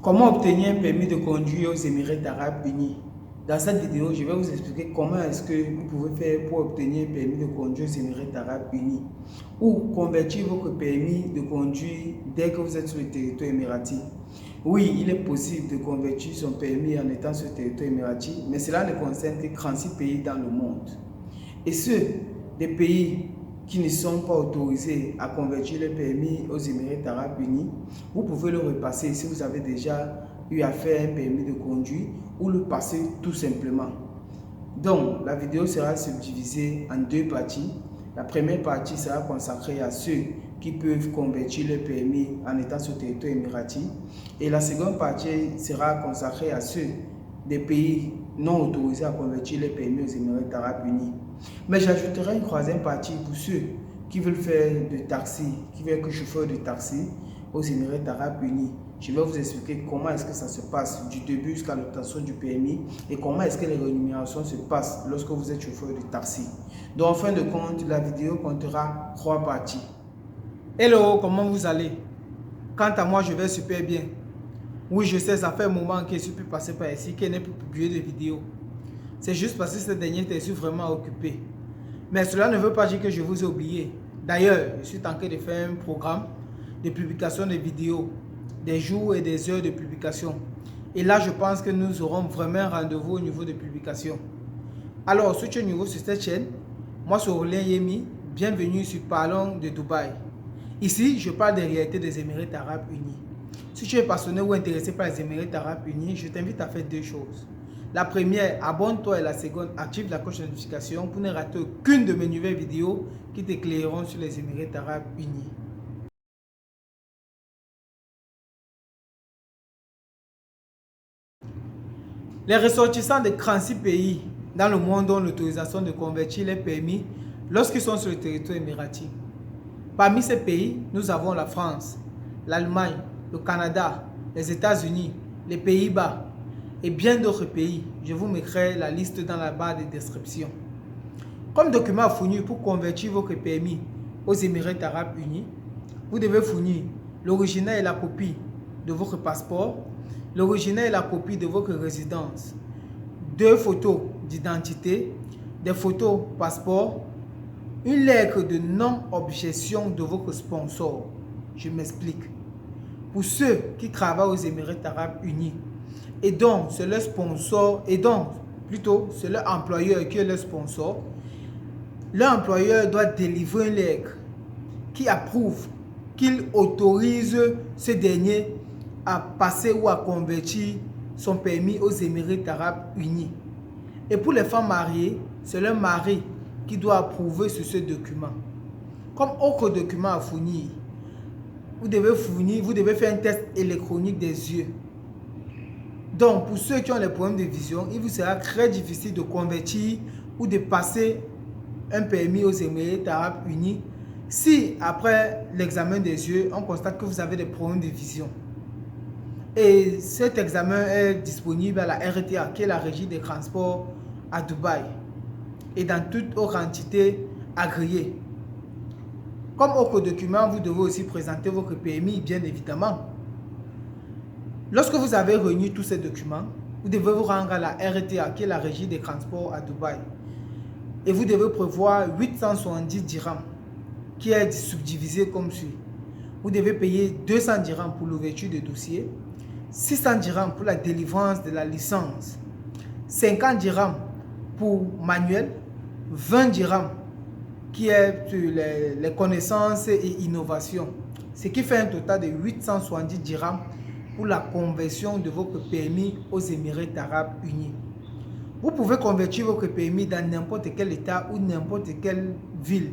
Comment obtenir un permis de conduire aux Émirats Arabes Unis? Dans cette vidéo, je vais vous expliquer comment est-ce que vous pouvez faire pour obtenir un permis de conduire aux Émirats Arabes Unis ou convertir votre permis de conduire dès que vous êtes sur le territoire émirati. Oui, il est possible de convertir son permis en étant sur le territoire émirati, mais cela ne concerne que 36 pays dans le monde. Et ceux des pays qui ne sont pas autorisés à convertir le permis aux Émirats Arabes Unis, vous pouvez le repasser si vous avez déjà eu à faire un permis de conduire ou le passer tout simplement. Donc, la vidéo sera subdivisée en deux parties. La première partie sera consacrée à ceux qui peuvent convertir le permis en étant sur le territoire émirati. Et la seconde partie sera consacrée à ceux des pays non autorisés à convertir le permis aux Émirats Arabes Unis. Mais j'ajouterai une troisième partie pour ceux qui veulent faire de taxi, qui veulent être chauffeur de taxi aux Émirats Arabes Unis. Je vais vous expliquer comment est-ce que ça se passe du début jusqu'à l'obtention du permis et comment est-ce que les rémunérations se passent lorsque vous êtes chauffeur de taxi. Donc en fin de compte, la vidéo comptera 3 parties. Hello, comment vous allez? Quant à moi, je vais super bien. Oui, je sais, ça fait un moment que je suis plus passé par ici, que je n'ai plus publié de vidéos. C'est juste parce que ces derniers temps, je suis vraiment occupé. Mais cela ne veut pas dire que je vous ai oublié. D'ailleurs, je suis en train de faire un programme de publication de vidéos, des jours et des heures de publication. Et là, je pense que nous aurons vraiment un rendez-vous au niveau de publication. Alors, si tu es nouveau sur cette chaîne, moi c'est Aurélien Yemi, bienvenue sur Parlons de Dubaï. Ici, je parle des réalités des Émirats Arabes Unis. Si tu es passionné ou intéressé par les Émirats Arabes Unis, je t'invite à faire deux choses. La première, abonne-toi et la seconde, active la cloche de notification pour ne rater aucune de mes nouvelles vidéos qui t'éclaireront sur les Émirats Arabes Unis. Les ressortissants de 36 pays dans le monde ont l'autorisation de convertir les permis lorsqu'ils sont sur le territoire émirati. Parmi ces pays, nous avons la France, l'Allemagne, le Canada, les États-Unis, les Pays-Bas et bien d'autres pays. Je vous mettrai la liste dans la barre de description. Comme document à fournir pour convertir votre permis aux Émirats Arabes Unis, vous devez fournir l'original et la copie de votre passeport, l'original et la copie de votre résidence, 2 photos d'identité, des photos passeport, une lettre de non-objection de votre sponsor. Je m'explique. Pour ceux qui travaillent aux Émirats Arabes Unis et donc c'est leur sponsor, et donc plutôt c'est leur employeur qui est leur sponsor, leur employeur doit délivrer une lettre qui approuve, qu'il autorise ce dernier à passer ou à convertir son permis aux Émirats Arabes Unis. Et pour les femmes mariées, c'est leur mari qui doit approuver sur ce document. Comme autre document à fournir, vous devez faire un test électronique des yeux. Donc, pour ceux qui ont les problèmes de vision, il vous sera très difficile de convertir ou de passer un permis aux Émirats Arabes Unis si, après l'examen des yeux, on constate que vous avez des problèmes de vision. Et cet examen est disponible à la RTA, qui est la Régie des transports à Dubaï, et dans toute autre entité agréée. Comme autre document, vous devez aussi présenter votre permis, bien évidemment. Lorsque vous avez réuni tous ces documents, vous devez vous rendre à la RTA, qui est la Régie des transports à Dubaï. Et vous devez prévoir 870 dirhams, qui est subdivisé comme suit. Vous devez payer 200 dirhams pour l'ouverture de dossier, 600 dirhams pour la délivrance de la licence, 50 dirhams pour manuel, 20 dirhams qui est les connaissances et innovations. Ce qui fait un total de 870 dirhams pour la conversion de votre permis aux Émirats Arabes Unis. Vous pouvez convertir votre permis dans n'importe quel état ou n'importe quelle ville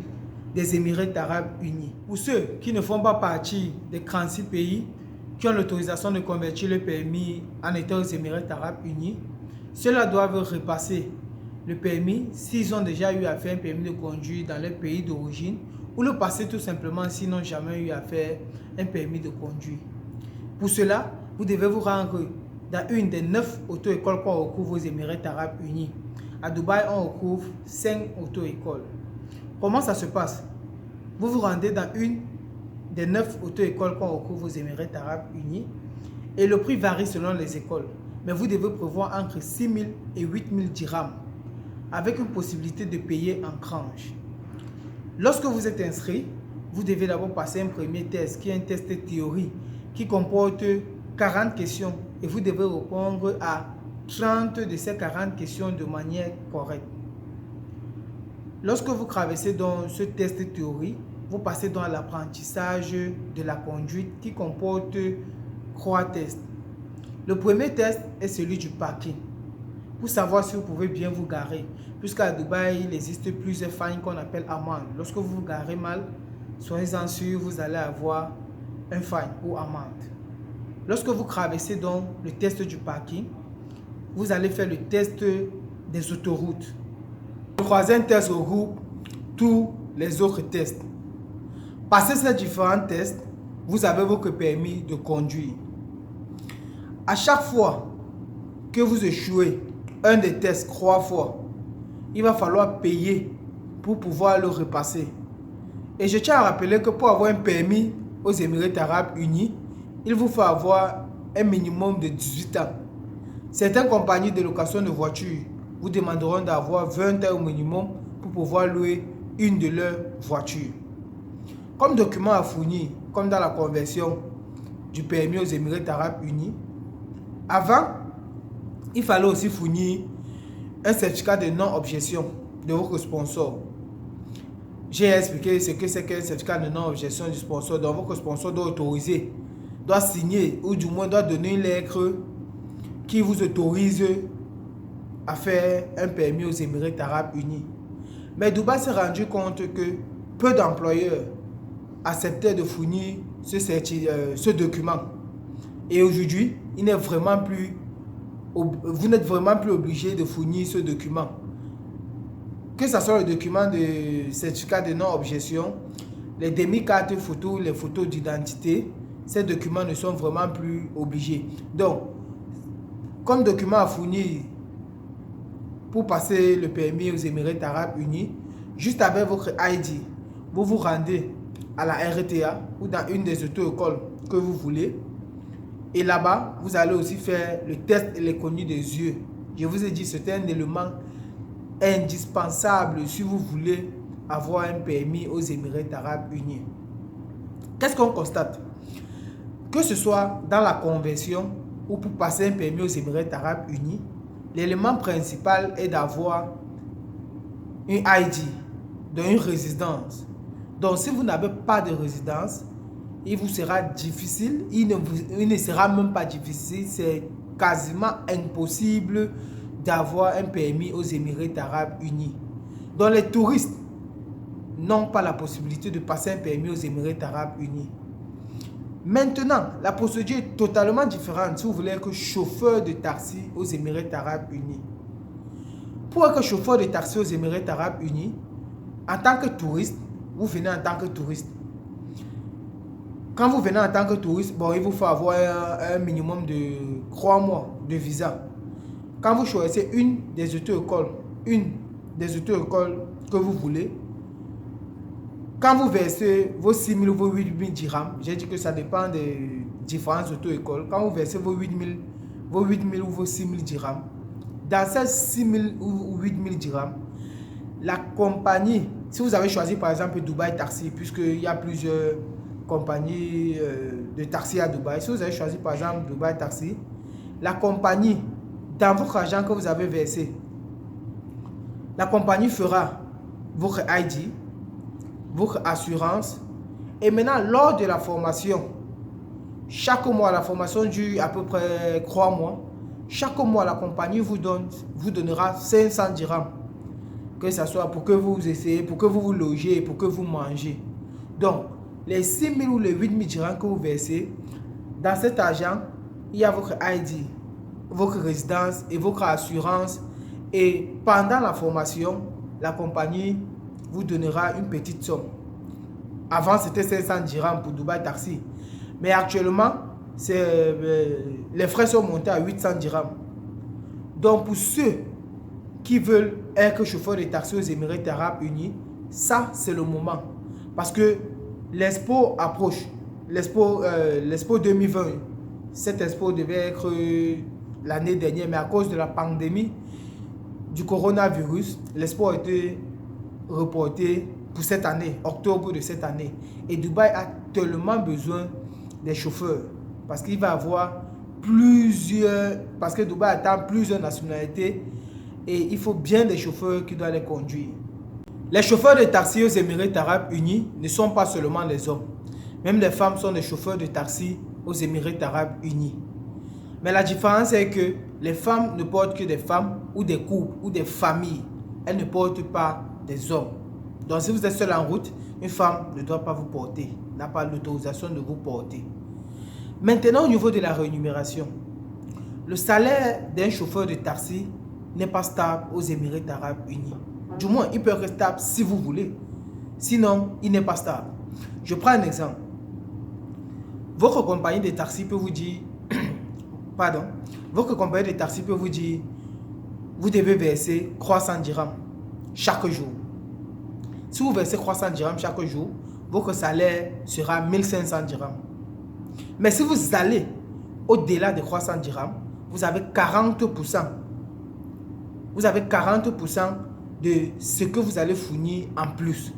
des Émirats Arabes Unis. Pour ceux qui ne font pas partie des 36 pays qui ont l'autorisation de convertir le permis en état aux Émirats Arabes Unis, ceux-là doivent repasser le permis s'ils ont déjà eu à faire un permis de conduire dans leur pays d'origine ou le passer tout simplement s'ils n'ont jamais eu à faire un permis de conduire. Pour cela, vous devez vous rendre dans une des 9 auto-écoles qu'on recouvre aux Émirats Arabes Unis. À Dubaï, on recouvre 5 auto-écoles. Comment ça se passe? Vous vous rendez dans une des 9 auto-écoles qu'on recouvre aux Émirats Arabes Unis Et le prix varie selon les écoles. Mais vous devez prévoir entre 6 000 et 8 000 dirhams avec une possibilité de payer en tranches. Lorsque vous êtes inscrit, vous devez d'abord passer un premier test qui est un test de théorie qui comporte 40 questions et vous devez répondre à 30 de ces 40 questions de manière correcte. Lorsque vous traversez dans ce test de théorie, vous passez dans l'apprentissage de la conduite qui comporte 3 tests. Le premier test est celui du parking, pour savoir si vous pouvez bien vous garer. Puisqu'à Dubaï, il existe plusieurs fines qu'on appelle amendes. Lorsque vous vous garez mal, soyez-en sûr, vous allez avoir un fine ou amende. Lorsque vous traversez donc le test du parking, vous allez faire le test des autoroutes. Le troisième test regroupe tous les autres tests. Passez ces différents tests, vous avez votre permis de conduire. À chaque fois que vous échouez un des tests 3 fois, il va falloir payer pour pouvoir le repasser. Et je tiens à rappeler que pour avoir un permis aux Émirats Arabes Unis, il vous faut avoir un minimum de 18 ans. Certaines compagnies de location de voitures vous demanderont d'avoir 20 ans au minimum pour pouvoir louer une de leurs voitures. Comme document à fournir, comme dans la conversion du permis aux Émirats Arabes Unis, avant, il fallait aussi fournir un certificat de non-objection de votre sponsor. J'ai expliqué ce que c'est qu'un certificat de non-objection du sponsor. Donc votre sponsor doit autoriser, doit signer ou du moins doit donner une lettre qui vous autorise à faire un permis aux Émirats Arabes Unis. Mais Dubaï s'est rendu compte que peu d'employeurs acceptaient de fournir ce document. Et aujourd'hui, vous n'êtes vraiment plus obligé de fournir ce document. Que ce soit le document de certificat de non-objection, les demi-cartes photos, les photos d'identité, ces documents ne sont vraiment plus obligés. Donc, comme document à fournir pour passer le permis aux Émirats Arabes Unis, juste avec votre ID, vous vous rendez à la RTA ou dans une des auto-écoles que vous voulez. Et là-bas, vous allez aussi faire le test électronique des yeux. Je vous ai dit, c'est un élément indispensable si vous voulez avoir un permis aux Émirats Arabes Unis. Qu'est-ce qu'on constate? Que ce soit dans la conversion ou pour passer un permis aux Émirats Arabes Unis, l'élément principal est d'avoir une ID, donc une résidence. Donc si vous n'avez pas de résidence, il vous sera difficile, il ne sera même pas difficile, c'est quasiment impossible d'avoir un permis aux Émirats Arabes Unis. Donc les touristes n'ont pas la possibilité de passer un permis aux Émirats Arabes Unis. Maintenant, la procédure est totalement différente si vous voulez être chauffeur de taxi aux Émirats Arabes Unis. Pour être chauffeur de taxi aux Émirats Arabes Unis, en tant que touriste, vous venez en tant que touriste. Quand vous venez en tant que touriste, bon, il vous faut avoir un minimum de 3 mois de visa. Quand vous choisissez une des auto-écoles que vous voulez, quand vous versez vos 6 000 ou vos 8 000 dirhams, j'ai dit que ça dépend des différentes auto-écoles. Quand vous versez vos 8 000 ou vos 6 000 dirhams, dans ces 6 000 ou 8 000 dirhams, la compagnie, si vous avez choisi par exemple Dubaï Taxi, puisqu'il y a plusieurs compagnies de taxi à Dubaï, si vous avez choisi par exemple Dubaï Taxi, la compagnie, dans votre argent que vous avez versé, la compagnie fera votre ID, votre assurance, et maintenant lors de la formation, chaque mois, la formation dure à peu près 3 mois, chaque mois la compagnie vous donnera 500 dirhams, que ce soit pour que vous essayez, pour que vous vous logez, pour que vous mangez. Donc les 6 000 ou les 8 000 dirhams que vous versez, dans cet argent, il y a votre ID, votre résidence et votre assurance. Et pendant la formation, la compagnie vous donnera une petite somme. Avant, c'était 500 dirhams pour Dubaï Taxi. Mais actuellement, les frais sont montés à 800 dirhams. Donc, pour ceux qui veulent être chauffeurs de taxi aux Émirats Arabes Unis, ça, c'est le moment. Parce que l'Expo approche. L'Expo 2020 Cet expo devait être l'année dernière, mais à cause de la pandémie du coronavirus, l'expo a été reporté pour cette année, octobre de cette année. Et Dubaï a tellement besoin des chauffeurs parce qu'il va avoir parce que Dubaï attend plusieurs nationalités et il faut bien des chauffeurs qui doivent les conduire. Les chauffeurs de taxi aux Émirats Arabes Unis ne sont pas seulement les hommes. Même les femmes sont des chauffeurs de taxi aux Émirats Arabes Unis. Mais la différence est que les femmes ne portent que des femmes ou des couples ou des familles. Elles ne portent pas des hommes. Donc si vous êtes seul en route, une femme ne doit pas vous porter, n'a pas l'autorisation de vous porter. Maintenant, au niveau de la rémunération, le salaire d'un chauffeur de taxi n'est pas stable aux Émirats Arabes Unis. Du moins, il peut être stable si vous voulez. Sinon, il n'est pas stable. Je prends un exemple. Votre compagnie de taxi peut vous dire, votre compagnie de taxi peut vous dire, vous devez verser 300 dirhams chaque jour. Si vous versez 300 dirhams chaque jour, votre salaire sera 1500 dirhams. Mais si vous allez au-delà de 300 dirhams, vous avez 40%. Vous avez 40% de ce que vous allez fournir en plus.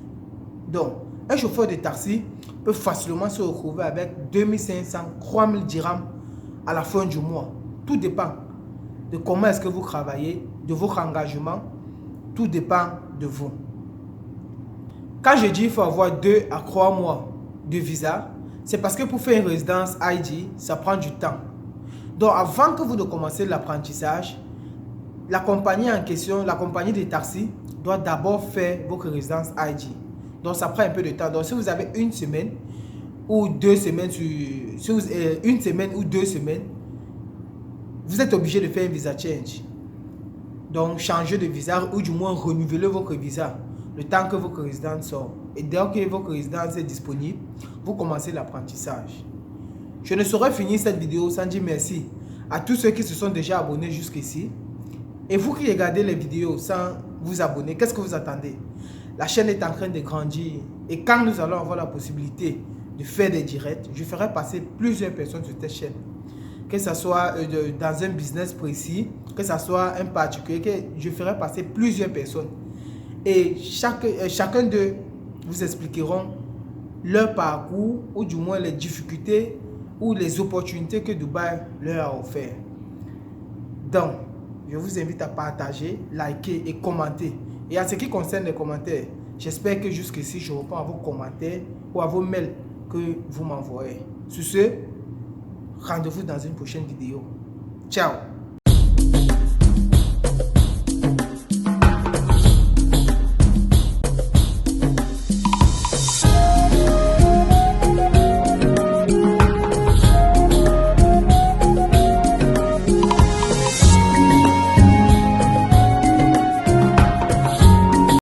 Donc, un chauffeur de taxi peut facilement se retrouver avec 2500, 3000 dirhams à la fin du mois. Tout dépend de comment est-ce que vous travaillez, de votre engagement. Tout dépend de vous. Quand je dis qu'il faut avoir 2 à 3 mois de visa, c'est parce que pour faire une résidence ID, ça prend du temps. Donc avant que vous ne commenciez l'apprentissage, la compagnie en question, la compagnie de taxi, doit d'abord faire votre résidence ID. Donc ça prend un peu de temps. Donc si vous avez une semaine ou 2 semaines, une semaine ou 2 semaines, vous êtes obligé de faire un visa change. Donc changer de visa ou du moins renouveler votre visa le temps que votre résidence sort. Et dès que votre résidence est disponible, vous commencez l'apprentissage. Je ne saurais finir cette vidéo sans dire merci à tous ceux qui se sont déjà abonnés jusqu'ici. Et vous qui regardez les vidéos sans vous abonner, qu'est-ce que vous attendez? La chaîne est en train de grandir. Et quand nous allons avoir la possibilité de faire des directs, je ferai passer plusieurs personnes sur cette chaîne. Que ce soit dans un business précis, que ce soit un particulier, que je ferai passer plusieurs personnes. Et chacun d'eux vous expliqueront leur parcours ou du moins les difficultés ou les opportunités que Dubaï leur a offert. Donc, je vous invite à partager, liker et commenter. Et en ce qui concerne les commentaires, j'espère que jusqu'ici, je réponds à vos commentaires ou à vos mails que vous m'envoyez. Sur ce, rendez-vous dans une prochaine vidéo. Ciao!